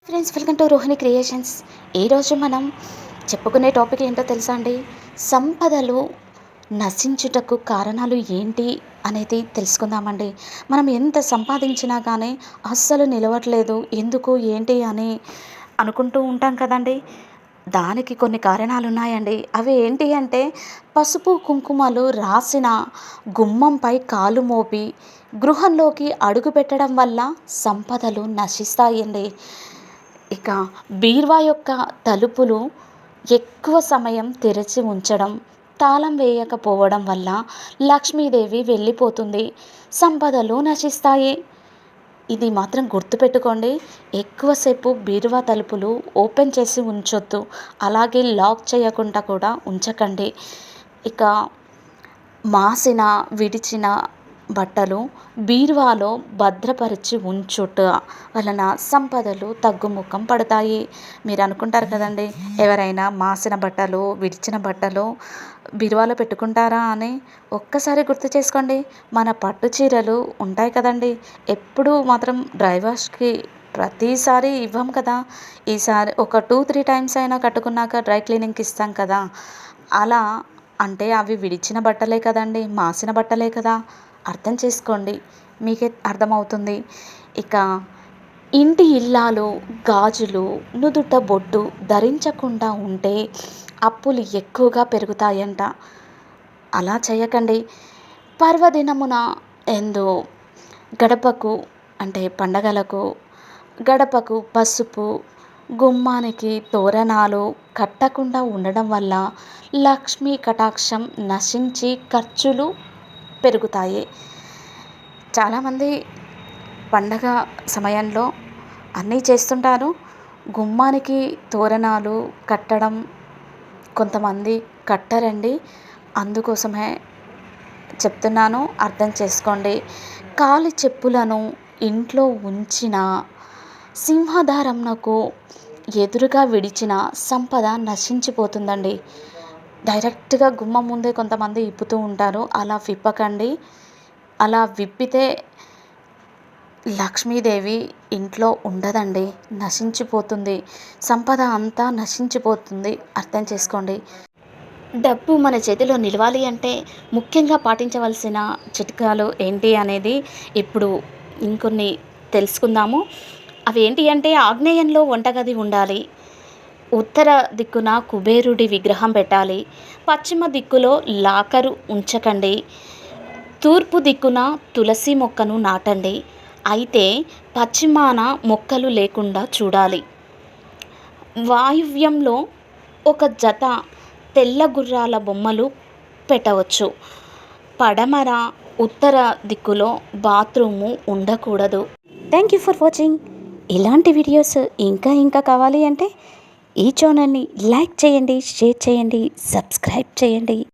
Friends, welcome to Rohini creations. ఈరోజు మనం చెప్పుకునే టాపిక్ ఏంటో తెలుసా అండి? సంపదలు నశించుటకు కారణాలు ఏంటి అనేది తెలుసుకుందామండి. మనం ఎంత సంపాదించినా కానీ అస్సలు నిలవట్లేదు, ఎందుకు ఏంటి అని అనుకుంటూ ఉంటాం కదండి. దానికి కొన్ని కారణాలు ఉన్నాయండి. అవి ఏంటి అంటే, పసుపు కుంకుమలు రాసిన గుమ్మంపై కాలు మోపి గృహంలోకి అడుగు పెట్టడం వల్ల సంపదలు నశిస్తాయండి. ఇక బీరువా యొక్క తలుపులు ఎక్కువ సమయం తెరిచి ఉంచడం, తాళం వేయకపోవడం వల్ల లక్ష్మీదేవి వెళ్ళిపోతుంది, సంపదలు నశిస్తాయి. ఇది మాత్రం గుర్తుపెట్టుకోండి. ఎక్కువసేపు బీరువా తలుపులు ఓపెన్ చేసి ఉంచొద్దు, అలాగే లాక్ చేయకుండా కూడా ఉంచకండి. ఇక మాసిన విడిచిన బట్టలు బీరువాలో భద్రపరిచి ఉంచుట వలన సంపదలు తగ్గుముఖం పడతాయి. మీరు అనుకుంటారు కదండి, ఎవరైనా మాసిన బట్టలు విడిచిన బట్టలు బీరువాలో పెట్టుకుంటారా అని. ఒక్కసారి గుర్తు చేసుకోండి. మన పట్టు చీరలు ఉంటాయి కదండి, ఎప్పుడు మాత్రం డ్రై వాష్కి ప్రతిసారి ఇవ్వం కదా. ఈసారి ఒక 2-3 టైమ్స్ అయినా కట్టుకున్నాక డ్రై క్లీనింగ్కి ఇస్తాం కదా. అలా అంటే అవి విడిచిన బట్టలే కదండి, మాసిన బట్టలే కదా. అర్థం చేసుకోండి, మీకే అర్థమవుతుంది. ఇక ఇంటి ఇల్లాలు గాజులు నుదుట బొట్టు ధరించకుండా ఉంటే అప్పులు ఎక్కువగా పెరుగుతాయంట. అలా చేయకండి. పర్వదినమున ఎందు గడపకు అంటే పండగలకు గడపకు పసుపు, గుమ్మానికి తోరణాలు కట్టకుండా ఉండడం వల్ల లక్ష్మీ కటాక్షం నశించి ఖర్చులు పెరుగుతాయి. చాలామంది పండగ సమయంలో అన్నీ చేస్తుంటారు. గుమ్మానికి తోరణాలు కట్టడం కొంతమంది కట్టరండి. అందుకోసమే చెప్తున్నాను, అర్థం చేసుకోండి. కాలి చెప్పులను ఇంట్లో ఉంచిన సింహదారంనకు ఎదురుగా విడిచిన సంపద నశించిపోతుందండి. డైరెక్ట్గా గుమ్మం ముందే కొంతమంది ఇప్పుతూ ఉంటారు. అలా విప్పకండి. అలా విప్పితే లక్ష్మీదేవి ఇంట్లో ఉండదండి, నశించిపోతుంది. సంపద అంతా నశించిపోతుంది. అర్థం చేసుకోండి. డబ్బు మన చేతిలో నిలవాలి అంటే ముఖ్యంగా పాటించవలసిన చిట్కాలు ఏంటి అనేది ఇప్పుడు ఇంకొన్ని తెలుసుకుందాము. అవి ఏంటి అంటే, ఆగ్నేయంలో వంటగది ఉండాలి, ఉత్తర దిక్కున కుబేరుడి విగ్రహం పెట్టాలి, పశ్చిమ దిక్కులో లాకరు ఉంచకండి, తూర్పు దిక్కున తులసి మొక్కను నాటండి. అయితే పశ్చిమాన మొక్కలు లేకుండా చూడాలి. వాయువ్యంలో ఒక జత తెల్ల గుర్రాల బొమ్మలు పెట్టవచ్చు. పడమర ఉత్తర దిక్కులో బాత్రూము ఉండకూడదు. Thank you for watching. ఇలాంటి వీడియోస్ ఇంకా కావాలి అంటే ఈ ఛానల్ని లైక్ చేయండి, షేర్ చేయండి, సబ్స్క్రైబ్ చేయండి.